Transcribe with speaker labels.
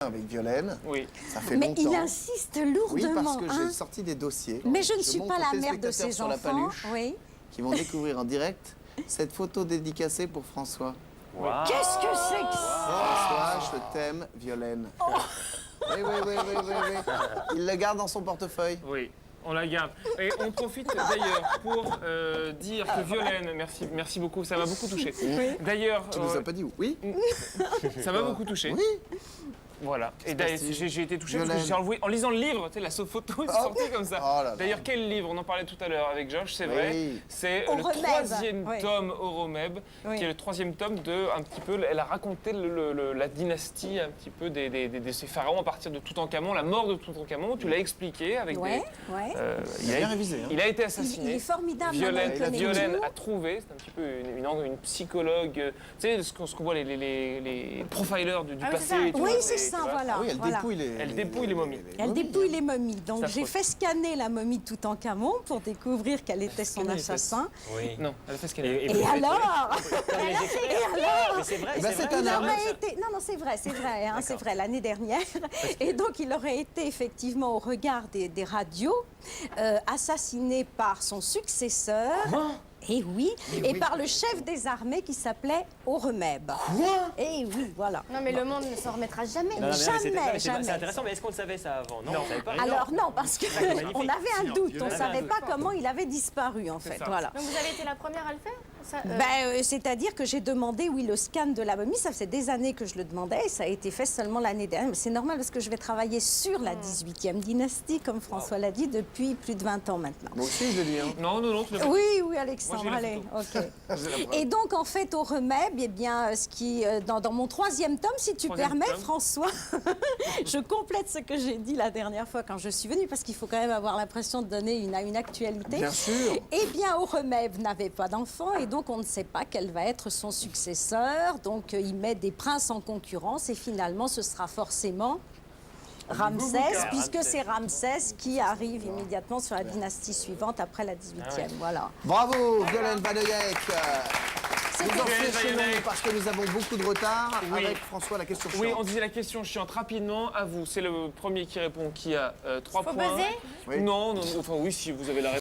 Speaker 1: Avec Violaine.
Speaker 2: Oui.
Speaker 1: Ça fait
Speaker 3: Mais
Speaker 1: longtemps.
Speaker 3: il insiste
Speaker 1: Oui,
Speaker 3: lourdement.
Speaker 1: parce que j'ai sorti des dossiers.
Speaker 3: Mais je ne suis
Speaker 1: montre
Speaker 3: pas
Speaker 1: aux
Speaker 3: la mère de
Speaker 1: téléspectateurs
Speaker 3: ces
Speaker 1: sur la
Speaker 3: enfants.
Speaker 1: paluche
Speaker 3: Oui.
Speaker 1: qui vont découvrir en direct cette photo dédicacée pour François.
Speaker 2: Wow.
Speaker 3: Qu'est-ce que c'est que ça?
Speaker 1: François, je t'aime, Violaine. Oui, oui, oui, oui, oui, oui. Il le garde dans son portefeuille.
Speaker 2: Oui, on la garde. Et on profite d'ailleurs pour dire que Violaine, merci beaucoup, ça m'a beaucoup touché. D'ailleurs,
Speaker 1: Tu nous as pas dit où? Oui.
Speaker 2: ça m'a beaucoup touché.
Speaker 1: Oui.
Speaker 2: Voilà. Et d'ailleurs, j'ai été touché parce que
Speaker 1: Violaine.
Speaker 2: j'ai enlevé, en lisant le livre, tu sais, la photo est sortie comme ça.
Speaker 1: Oh là là.
Speaker 2: D'ailleurs, quel livre? On en parlait tout à l'heure avec Josh, c'est vrai.
Speaker 1: Oui.
Speaker 2: C'est le
Speaker 3: Euromeb.
Speaker 2: troisième
Speaker 3: Oui.
Speaker 2: tome Euromeb,
Speaker 3: Oui.
Speaker 2: qui est le troisième tome de, un petit peu, elle a raconté la dynastie un petit peu de ces pharaons à partir de Toutankhamon, la mort de Toutankhamon. Tu l'as expliqué avec
Speaker 3: Ouais, ouais.
Speaker 1: Il a bien révisé. Hein.
Speaker 2: Il a été
Speaker 3: Il
Speaker 2: assassiné.
Speaker 3: est formidable.
Speaker 2: Violaine,
Speaker 3: Manon, il connaît
Speaker 2: Violaine
Speaker 3: tout.
Speaker 2: a trouvé, c'est un petit peu une psychologue, tu sais, ce qu'on voit les profilers du
Speaker 4: Ah oui,
Speaker 2: passé.
Speaker 4: c'est ça.
Speaker 2: et tout,
Speaker 3: Oui,
Speaker 2: et
Speaker 3: c'est
Speaker 2: tu
Speaker 3: ça,
Speaker 2: vois.
Speaker 3: voilà.
Speaker 1: Ah oui, elle
Speaker 3: voilà.
Speaker 1: dépouille les...
Speaker 2: Elle dépouille les momies.
Speaker 3: Elle dépouille les momies. Donc
Speaker 2: Ça
Speaker 3: j'ai
Speaker 2: frotte.
Speaker 3: fait scanner la momie de Toutankhamon pour découvrir quel était son
Speaker 2: Scanner les
Speaker 3: assassin.
Speaker 5: Oui.
Speaker 2: Non, elle a fait ce qu'elle a fait.
Speaker 3: Et alors?
Speaker 5: Mais c'est vrai,
Speaker 1: Eh ben,
Speaker 5: c'est
Speaker 1: c'est
Speaker 5: vrai.
Speaker 1: un
Speaker 3: Il
Speaker 1: homme.
Speaker 3: aurait été, non, c'est vrai, hein, c'est vrai, l'année dernière. Et donc, il aurait été effectivement, au regard des radios, assassiné par son successeur. Et oui, et par le chef des armées qui s'appelait Euromeb. Et oui, voilà.
Speaker 4: Non, mais le monde ne s'en remettra jamais.
Speaker 5: Non, non, mais
Speaker 3: Jamais,
Speaker 5: c'est
Speaker 3: jamais.
Speaker 5: intéressant, mais est-ce qu'on le savait ça avant? Non, on ne savait pas.
Speaker 3: Alors non, parce qu'on
Speaker 5: magnifique.
Speaker 3: avait un doute, on ne
Speaker 5: avait un
Speaker 3: savait
Speaker 5: doute.
Speaker 3: pas comment il avait disparu en fait.
Speaker 2: ça.
Speaker 3: Voilà.
Speaker 4: Donc vous avez été la première à le faire ça,
Speaker 3: C'est-à-dire que j'ai demandé, oui, le scan de la momie, ça faisait des années que je le demandais, et ça a été fait seulement l'année dernière. Mais c'est normal parce que je vais travailler sur la 18e dynastie, comme François l'a dit, depuis plus de 20 ans maintenant.
Speaker 1: Moi aussi, je l'ai dit. Hein.
Speaker 2: Non, non, non, tu l'as fait.
Speaker 3: Oui, oui, Alexandre,
Speaker 2: Moi, j'ai la
Speaker 3: allez, ok.
Speaker 1: J'ai la preuve.
Speaker 3: Et donc, en fait, au Euromeb, eh bien, ce qui, dans mon troisième tome, si tu
Speaker 2: Troisième
Speaker 3: permets,
Speaker 2: tome.
Speaker 3: François, je complète ce que j'ai dit la dernière fois quand je suis venue, parce qu'il faut quand même avoir l'impression de donner une actualité.
Speaker 1: Bien sûr.
Speaker 3: Eh bien, Euromeb n'avait pas d'enfant, et donc on ne sait pas quel va être son successeur. Donc, il met des princes en concurrence, et finalement, ce sera forcément Ramsès, puisque c'est Ramsès qui arrive immédiatement sur la dynastie suivante après la 18e. Voilà.
Speaker 1: Bravo, Violaine Badeyek. Nous en
Speaker 2: Violaine
Speaker 1: chez nous
Speaker 2: Badeyek.
Speaker 1: parce que nous avons beaucoup de retard.
Speaker 2: Oui.
Speaker 1: Avec François, la question
Speaker 2: Oui,
Speaker 1: chiante.
Speaker 2: on disait la question chiante rapidement à vous. C'est le premier qui répond qui a 3
Speaker 4: Faut
Speaker 2: points.
Speaker 4: buzzer
Speaker 1: Oui.
Speaker 2: Non, non, enfin oui, si vous avez la réponse.